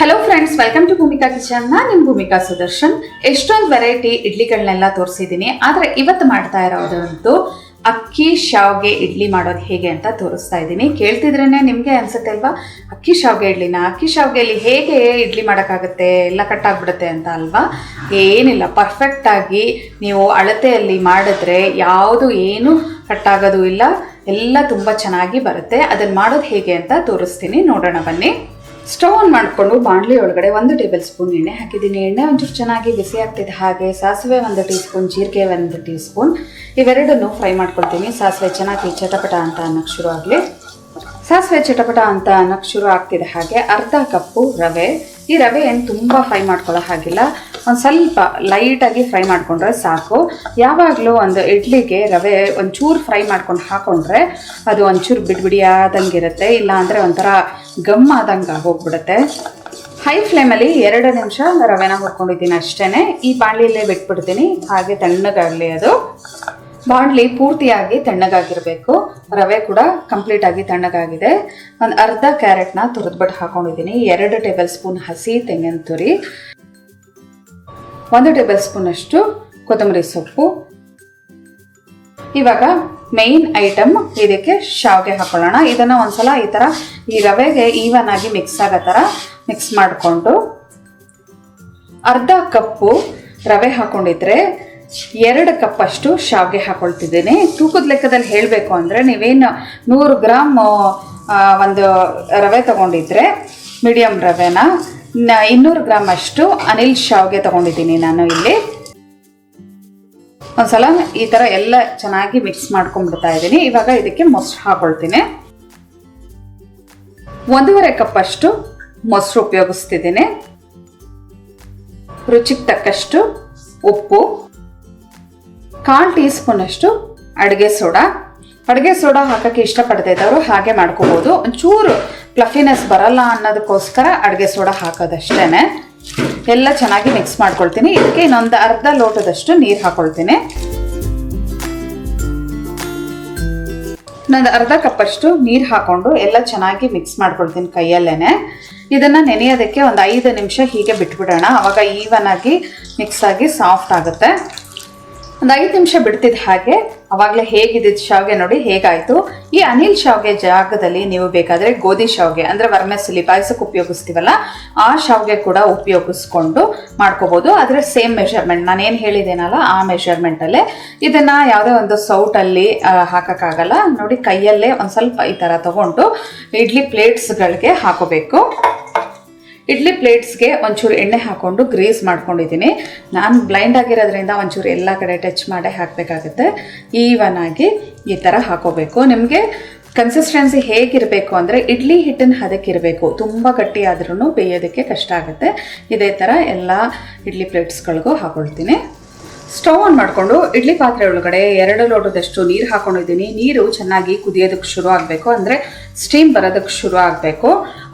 Hello friends, welcome to Bhumika kitchen. ನಾನು ನಿಮ್ಮ ಭೂಮಿಕಾ ಸುದರ್ಶನ್. ಎಷ್ಟೊಂದು ವೆರೈಟಿ ಇಡ್ಲಿಗಳನ್ನೆಲ್ಲ ತೋರಿಸಿದ್ದೀನಿ, ಆದರೆ ಇವತ್ತು ಮಾಡ್ತಾ ಇರೋದಂತೂ ಅಕ್ಕಿ ಶಾವ್ಗೆ ಇಡ್ಲಿ ಮಾಡೋದು ಹೇಗೆ ಅಂತ ತೋರಿಸ್ತಾ ಇದ್ದೀನಿ. ಕೇಳ್ತಿದ್ರೇನೆ ನಿಮಗೆ ಅನ್ಸುತ್ತೆ ಅಲ್ವಾ, ಅಕ್ಕಿ ಶಾವ್ಗೆ ಇಡ್ಲಿನ ಅಕ್ಕಿ ಶಾವ್ಗೆಯಲ್ಲಿ ಹೇಗೆ ಇಡ್ಲಿ ಮಾಡೋಕ್ಕಾಗುತ್ತೆ, ಎಲ್ಲ ಕಟ್ಟಾಗ್ಬಿಡುತ್ತೆ ಅಂತ ಅಲ್ವಾ? ಏನಿಲ್ಲ, ಪರ್ಫೆಕ್ಟಾಗಿ ನೀವು ಅಳತೆಯಲ್ಲಿ ಮಾಡಿದ್ರೆ ಯಾವುದು ಏನು ಕಟ್ಟಾಗೋದು ಇಲ್ಲ, ಎಲ್ಲ ತುಂಬ ಚೆನ್ನಾಗಿ ಬರುತ್ತೆ. ಅದನ್ನು ಮಾಡೋದು ಹೇಗೆ ಅಂತ ತೋರಿಸ್ತೀನಿ, ನೋಡೋಣ ಬನ್ನಿ. ಸ್ಟವ್ ಆನ್ ಮಾಡಿಕೊಂಡು ಬಾಣಲಿ ಒಳಗಡೆ 1 ಟೇಬಲ್ ಸ್ಪೂನ್ ಎಣ್ಣೆ ಹಾಕಿದ್ದೀನಿ. ಎಣ್ಣೆ ಒಂಚೂರು ಚೆನ್ನಾಗಿ ಬಿಸಿ ಆಗ್ತಿದೆ. ಹಾಗೆ ಸಾಸಿವೆ 1 ಟೀ ಸ್ಪೂನ್, ಜೀರಿಗೆ 1 ಟೀ ಸ್ಪೂನ್, ಇವೆರಡನ್ನು ಫ್ರೈ ಮಾಡ್ಕೊಳ್ತೀನಿ. ಸಾಸಿವೆ ಚೆನ್ನಾಗಿ ಚಟಪಟ ಅಂತ ಅನ್ನೋಕ್ಕೆ ಶುರು ಆಗಲಿ. ಸಾಸಿವೆ ಚಟಪಟ ಅಂತ ಅನ್ನೋಕ್ಕೆ ಶುರು ಆಗ್ತಿದೆ. ಹಾಗೆ ಅರ್ಧ ಕಪ್ಪು ರವೆ. ಈ ರವೆ ಏನು ತುಂಬ ಫ್ರೈ ಮಾಡ್ಕೊಳ್ಳೋ ಹಾಗಿಲ್ಲ, ಒಂದು ಸ್ವಲ್ಪ ಲೈಟಾಗಿ ಫ್ರೈ ಮಾಡಿಕೊಂಡ್ರೆ ಸಾಕು. ಯಾವಾಗಲೂ ಒಂದು ಇಡ್ಲಿಗೆ ರವೆ ಒಂಚೂರು ಫ್ರೈ ಮಾಡ್ಕೊಂಡು ಹಾಕ್ಕೊಂಡ್ರೆ ಅದು ಒಂಚೂರು ಬಿಡಿಬಿಡಿಯಾದಂಗೆ ಇರುತ್ತೆ, ಇಲ್ಲ ಅಂದರೆ ಒಂಥರ ಗಮ್ ಆದಂಗೆ ಆಗೋಗ್ಬಿಡುತ್ತೆ. ಹೈ ಫ್ಲೇಮಲ್ಲಿ 2 ನಿಮಿಷ ರವೆನ ಹುರ್ಕೊಂಡಿದ್ದೀನಿ ಅಷ್ಟೇ. ಈ ಬಾಣಲಿಯಲ್ಲೇ ಬಿಟ್ಬಿಡ್ತೀನಿ, ಹಾಗೆ ತಣ್ಣಗಾಗಲಿ. ಅದು ಬಾಣಲಿ ಪೂರ್ತಿಯಾಗಿ ತಣ್ಣಗಾಗಿರಬೇಕು. ರವೆ ಕೂಡ ಕಂಪ್ಲೀಟಾಗಿ ತಣ್ಣಗಾಗಿದೆ. ಒಂದು ಅರ್ಧ ಕ್ಯಾರೆಟ್ನ ತುರಿದ್ಬಿಟ್ಟು ಹಾಕೊಂಡಿದ್ದೀನಿ. 2 ಟೇಬಲ್ ಸ್ಪೂನ್ ಹಸಿ ತೆಂಗಿನ ತುರಿ, 1 ಟೇಬಲ್ ಸ್ಪೂನ್ ಅಷ್ಟು ಕೊತ್ತಂಬರಿ ಸೊಪ್ಪು. ಇವಾಗ ಮೇನ್ ಐಟಮ್, ಇದಕ್ಕೆ ಶಾವ್ಗೆ ಹಾಕೊಳ್ಳೋಣ. ಇದನ್ನು ಒಂದ್ಸಲ ಈ ಥರ ಈ ರವೆಗೆ ಈವನ್ ಆಗಿ ಮಿಕ್ಸ್ ಆಗೋ ಥರ ಮಿಕ್ಸ್ ಮಾಡಿಕೊಂಡು, ಅರ್ಧ ಕಪ್ಪು ರವೆ ಹಾಕೊಂಡಿದ್ರೆ 2 ಕಪ್ ಅಷ್ಟು ಶಾವ್ಗೆ ಹಾಕೊಳ್ತಿದ್ದೀನಿ. ತೂಕದ ಲೆಕ್ಕದಲ್ಲಿ ಹೇಳಬೇಕು ಅಂದರೆ, ನೀವೇನು 100 ಗ್ರಾಮ್ ಒಂದು ರವೆ ತೊಗೊಂಡಿದ್ರೆ ಮೀಡಿಯಮ್ ರವೆನ 200 ಗ್ರಾಮ್ ಅಷ್ಟು ಅನಿಲ್ ಶಾವ್ಗೆ ತೊಗೊಂಡಿದ್ದೀನಿ ನಾನು ಇಲ್ಲಿ. ಒಂದ್ಸಲ ಈ ಥರ ಎಲ್ಲ ಚೆನ್ನಾಗಿ ಮಿಕ್ಸ್ ಮಾಡ್ಕೊಂಡ್ಬಿಡ್ತಾ ಇದ್ದೀನಿ. ಇವಾಗ ಇದಕ್ಕೆ ಮೊಸರು ಹಾಕೊಳ್ತೀನಿ. 1.5 ಕಪ್ ಅಷ್ಟು ಮೊಸರು ಉಪಯೋಗಿಸ್ತಿದ್ದೀನಿ. ರುಚಿಗೆ ತಕ್ಕಷ್ಟು ಉಪ್ಪು, 1/4 ಟೀ ಸ್ಪೂನ್ ಅಷ್ಟು ಅಡುಗೆ ಸೋಡಾ. ಅಡುಗೆ ಸೋಡಾ ಹಾಕೋಕ್ಕೆ ಇಷ್ಟಪಡ್ತಾ ಇದ್ದವರು ಹಾಗೆ ಮಾಡ್ಕೋಬೋದು. ಒಂಚೂರು ಫ್ಲಫಿನೆಸ್ ಬರಲ್ಲ ಅನ್ನೋದಕ್ಕೋಸ್ಕರ ಅಡುಗೆ ಸೋಡಾ ಹಾಕೋದಷ್ಟೇ. ಎಲ್ಲ ಚೆನ್ನಾಗಿ ಮಿಕ್ಸ್ ಮಾಡ್ಕೊಳ್ತೀನಿ. ಇದಕ್ಕೆ ಇನ್ನೊಂದು ಅರ್ಧ ಲೋಟದಷ್ಟು ನೀರು ಹಾಕೊಳ್ತೀನಿ. ಇನ್ನೊಂದು ಅರ್ಧ ಕಪ್ಪಷ್ಟು ನೀರು ಹಾಕೊಂಡು ಎಲ್ಲ ಚೆನ್ನಾಗಿ ಮಿಕ್ಸ್ ಮಾಡ್ಕೊಳ್ತೀನಿ ಕೈಯಲ್ಲೇ. ಇದನ್ನು ನೆನೆಯೋದಕ್ಕೆ ಒಂದು 5 ನಿಮಿಷ ಹೀಗೆ ಬಿಟ್ಬಿಡೋಣ. ಆವಾಗ ಈವನ್ ಆಗಿ ಮಿಕ್ಸ್ ಆಗಿ ಸಾಫ್ಟ್ ಆಗುತ್ತೆ. ಒಂದು 5 ನಿಮಿಷ ಬಿಡ್ತಿದ್ದ ಹಾಗೆ ಅವಾಗಲೇ ಹೇಗಿದ್ದಿದ್ದು ಶಾವ್ಗೆ ನೋಡಿ ಹೇಗಾಯಿತು. ಈ ಅನಿಲ್ ಶಾವ್ಗೆ ಜಾಗದಲ್ಲಿ ನೀವು ಬೇಕಾದರೆ ಗೋಧಿ ಶಾವ್ಗೆ ಅಂದರೆ ವರ್ಮೆಸಲಿ ಪಾಯಸಕ್ಕೆ ಉಪಯೋಗಿಸ್ತೀವಲ್ಲ, ಆ ಶಾವ್ಗೆ ಕೂಡ ಉಪಯೋಗಿಸ್ಕೊಂಡು ಮಾಡ್ಕೋಬೋದು. ಆದರೆ ಸೇಮ್ ಮೆಷರ್ಮೆಂಟ್ ನಾನೇನು ಹೇಳಿದ್ದೇನಲ್ಲ, ಆ ಮೆಷರ್ಮೆಂಟಲ್ಲೇ. ಇದನ್ನು ಯಾವುದೇ ಒಂದು ಸೌಟಲ್ಲಿ ಹಾಕೋಕ್ಕಾಗಲ್ಲ ನೋಡಿ, ಕೈಯಲ್ಲೇ ಒಂದು ಸ್ವಲ್ಪ ಈ ಥರ ತೊಗೊಂಡು ಇಡ್ಲಿ ಪ್ಲೇಟ್ಸ್ಗಳಿಗೆ ಹಾಕೋಬೇಕು. ಇಡ್ಲಿ ಪ್ಲೇಟ್ಸ್ಗೆ ಒಂಚೂರು ಎಣ್ಣೆ ಹಾಕ್ಕೊಂಡು ಗ್ರೀಸ್ ಮಾಡ್ಕೊಂಡಿದ್ದೀನಿ. ನಾನು ಬ್ಲೈಂಡ್ ಆಗಿರೋದ್ರಿಂದ ಒಂಚೂರು ಎಲ್ಲ ಕಡೆ ಟಚ್ ಮಾಡೇ ಹಾಕಬೇಕಾಗುತ್ತೆ. ಈವನ್ ಆಗಿ ಈ ಥರ ಹಾಕೋಬೇಕು. ನಿಮಗೆ ಕನ್ಸಿಸ್ಟೆನ್ಸಿ ಹೇಗಿರಬೇಕು ಅಂದರೆ, ಇಡ್ಲಿ ಹಿಟ್ಟಿನ ಹದಕ್ಕಿರಬೇಕು, ತುಂಬ ಗಟ್ಟಿ ಆದ್ರೂ ಬೇಯೋದಕ್ಕೆ ಕಷ್ಟ ಆಗುತ್ತೆ. ಇದೇ ಥರ ಎಲ್ಲ ಇಡ್ಲಿ ಪ್ಲೇಟ್ಸ್ಗಳಿಗೂ ಹಾಕೊಳ್ತೀನಿ. ಸ್ಟವ್ ಆನ್ ಮಾಡಿಕೊಂಡು ಇಡ್ಲಿ ಪಾತ್ರೆ ಒಳಗಡೆ 2 ಲೋಟದಷ್ಟು ನೀರು ಹಾಕೊಂಡಿದ್ದೀನಿ. ನೀರು ಚೆನ್ನಾಗಿ ಕುದಿಯೋದಕ್ಕೆ ಶುರು ಆಗಬೇಕು, ಅಂದರೆ ಸ್ಟೀಮ್ ಬರೋದಕ್ಕೆ ಶುರು ಆಗಬೇಕು.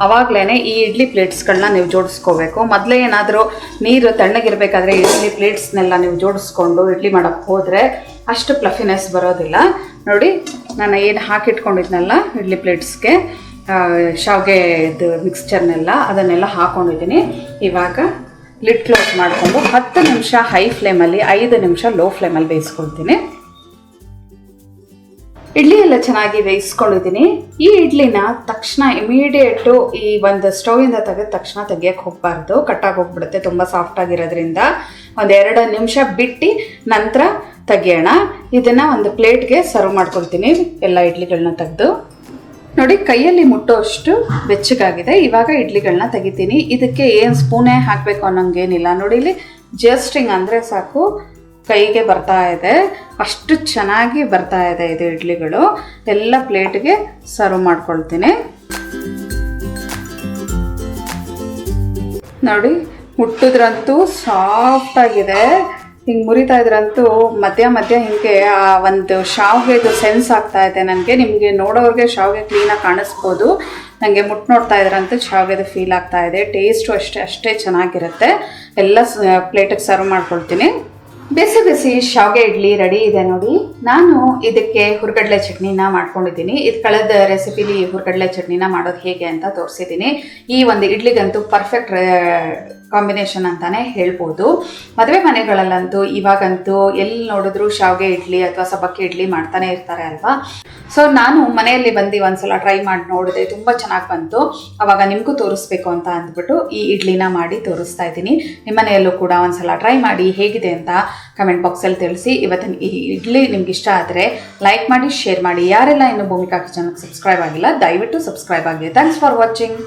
ಆವಾಗಲೇ ಈ ಇಡ್ಲಿ ಪ್ಲೇಟ್ಸ್ಗಳನ್ನ ನೀವು ಜೋಡಿಸ್ಕೋಬೇಕು. ಮೊದಲೇ ಏನಾದರೂ ನೀರು ತಣ್ಣಗಿರಬೇಕಾದ್ರೆ ಇಡ್ಲಿ ಪ್ಲೇಟ್ಸ್ನೆಲ್ಲ ನೀವು ಜೋಡಿಸ್ಕೊಂಡು ಇಡ್ಲಿ ಮಾಡೋಕ್ಕೆ ಹೋದರೆ ಅಷ್ಟು ಫ್ಲಫಿನೆಸ್ ಬರೋದಿಲ್ಲ. ನೋಡಿ, ನಾನು ಏನು ಹಾಕಿಟ್ಕೊಂಡಿದ್ನಲ್ಲ ಇಡ್ಲಿ ಪ್ಲೇಟ್ಸ್ಗೆ ಶಾವ್ಗೆ ಇದು ಮಿಕ್ಸ್ಚರ್ನೆಲ್ಲ, ಅದನ್ನೆಲ್ಲ ಹಾಕ್ಕೊಂಡಿದ್ದೀನಿ. ಇವಾಗ ಲಿಡ್ ಕ್ಲೋಸ್ ಮಾಡಿಕೊಂಡು 10 ನಿಮಿಷ ಹೈ ಫ್ಲೇಮಲ್ಲಿ, 5 ನಿಮಿಷ ಲೋ ಫ್ಲೇಮಲ್ಲಿ ಬೇಯಿಸ್ಕೊಳ್ತೀನಿ. ಇಡ್ಲಿ ಎಲ್ಲ ಚೆನ್ನಾಗಿ ಬೇಯಿಸ್ಕೊಂಡಿದ್ದೀನಿ. ಈ ಇಡ್ಲಿನ ತಕ್ಷಣ ಇಮಿಡಿಯೇಟು ಈ ಒಂದು ಸ್ಟೌವಿಂದ ತೆಗೆದ ತಕ್ಷಣ ತೆಗಿಯೋಕ್ಕೆ ಹೋಗಬಾರ್ದು, ಕಟ್ಟಾಗಿ ಹೋಗ್ಬಿಡುತ್ತೆ ತುಂಬ ಸಾಫ್ಟ್ ಆಗಿರೋದ್ರಿಂದ. ಒಂದು 2 ನಿಮಿಷ ಬಿಟ್ಟು ನಂತರ ತೆಗಿಯೋಣ. ಇದನ್ನು ಒಂದು ಪ್ಲೇಟ್ಗೆ ಸರ್ವ್ ಮಾಡ್ಕೊಳ್ತೀನಿ, ಎಲ್ಲ ಇಡ್ಲಿಗಳನ್ನ ತೆಗೆದು. ನೋಡಿ, ಕೈಯಲ್ಲಿ ಮುಟ್ಟೋಷ್ಟು ಬೆಚ್ಚಗಾಗಿದೆ. ಇವಾಗ ಇಡ್ಲಿಗಳನ್ನ ತೆಗಿತೀನಿ. ಇದಕ್ಕೆ ಏನು ಸ್ಪೂನೇ ಹಾಕಬೇಕು ಅನ್ನೋಂಗೇನಿಲ್ಲ. ನೋಡಿ, ಇಲ್ಲಿ ಜಸ್ಟಿಂಗ್ ಅಂದರೆ ಸಾಕು, ಕೈಗೆ ಬರ್ತಾ ಇದೆ, ಅಷ್ಟು ಚೆನ್ನಾಗಿ ಬರ್ತಾ ಇದೆ ಇದು ಇಡ್ಲಿಗಳು. ಎಲ್ಲ ಪ್ಲೇಟ್ಗೆ ಸರ್ವ್ ಮಾಡ್ಕೊಳ್ತೀನಿ. ನೋಡಿ, ಮುಟ್ಟಿದ್ರಂತೂ ಸಾಫ್ಟಾಗಿದೆ. ಹಿಂಗೆ ಮುರಿತಾ ಇದ್ರಂತೂ ಮಧ್ಯ ಮಧ್ಯ ಹಿಂಗೆ ಆ ಒಂದು ಶಾವ್ಗೆದು ಸೆನ್ಸ್ ಆಗ್ತಾ ಇದೆ ನನಗೆ. ನಿಮಗೆ ನೋಡೋರಿಗೆ ಶಾವ್ಗೆ ಕ್ಲೀನಾಗಿ ಕಾಣಿಸ್ಬೋದು, ನನಗೆ ಮುಟ್ಟು ನೋಡ್ತಾ ಇದ್ರಂತೂ ಶಾವ್ಗೆದು ಫೀಲ್ ಆಗ್ತಾ ಇದೆ. ಟೇಸ್ಟು ಅಷ್ಟೇ ಚೆನ್ನಾಗಿರುತ್ತೆ. ಎಲ್ಲ ಪ್ಲೇಟಿಗೆ ಸರ್ವ್ ಮಾಡ್ಕೊಳ್ತೀನಿ. ಬಿಸಿ ಬಿಸಿ ಶಾವಿಗೆ ಇಡ್ಲಿ ರೆಡಿ ಇದೆ ನೋಡಿ. ನಾನು ಇದಕ್ಕೆ ಹುರ್ಗಡ್ಲೆ ಚಟ್ನಿನ ಮಾಡ್ಕೊಂಡಿದ್ದೀನಿ. ಇದು ಕಳೆದ ರೆಸಿಪಿಲಿ ಹುರ್ಗಡ್ಲೆ ಚಟ್ನಿನ ಮಾಡೋದು ಹೇಗೆ ಅಂತ ತೋರಿಸಿದ್ದೀನಿ. ಈ ಒಂದು ಇಡ್ಲಿಗಂತೂ ಪರ್ಫೆಕ್ಟ್ ಕಾಂಬಿನೇಷನ್ ಅಂತಾನೆ ಹೇಳ್ಬೋದು. ಮದುವೆ ಮನೆಗಳಲ್ಲಂತೂ ಇವಾಗಂತೂ ಎಲ್ಲಿ ನೋಡಿದ್ರು ಶಾವಿಗೆ ಇಡ್ಲಿ ಅಥವಾ ಸಬ್ಬಕ್ಕಿ ಇಡ್ಲಿ ಮಾಡ್ತಾನೆ ಇರ್ತಾರೆ ಅಲ್ವಾ. ಸೊ ನಾನು ಮನೆಯಲ್ಲಿ ಬಂದು ಒಂದ್ಸಲ ಟ್ರೈ ಮಾಡಿ ನೋಡಿದೆ, ತುಂಬ ಚೆನ್ನಾಗಿ ಬಂತು. ಅವಾಗ ನಿಮಗೂ ತೋರಿಸ್ಬೇಕು ಅಂತ ಅಂದ್ಬಿಟ್ಟು ಈ ಇಡ್ಲಿನ ಮಾಡಿ ತೋರಿಸ್ತಾ ಇದ್ದೀನಿ. ನಿಮ್ಮ ಮನೆಯಲ್ಲೂ ಕೂಡ ಒಂದ್ಸಲ ಟ್ರೈ ಮಾಡಿ ಹೇಗಿದೆ ಅಂತ ಕಮೆಂಟ್ ಬಾಕ್ಸಲ್ಲಿ ತಿಳಿಸಿ. ಇವತ್ತಿನ ಈ ಇಡ್ಲಿ ನಿಮ್ಗೆ ಇಷ್ಟ ಆದರೆ ಲೈಕ್ ಮಾಡಿ, ಶೇರ್ ಮಾಡಿ. ಯಾರೆಲ್ಲ ಇನ್ನು ಭೂಮಿಕಾ ಕಿಚನ್ಗೆ ಸಬ್ಸ್ಕ್ರೈಬ್ ಆಗಿಲ್ಲ ದಯವಿಟ್ಟು ಸಬ್ಸ್ಕ್ರೈಬ್ ಆಗಿ. Thanks for watching.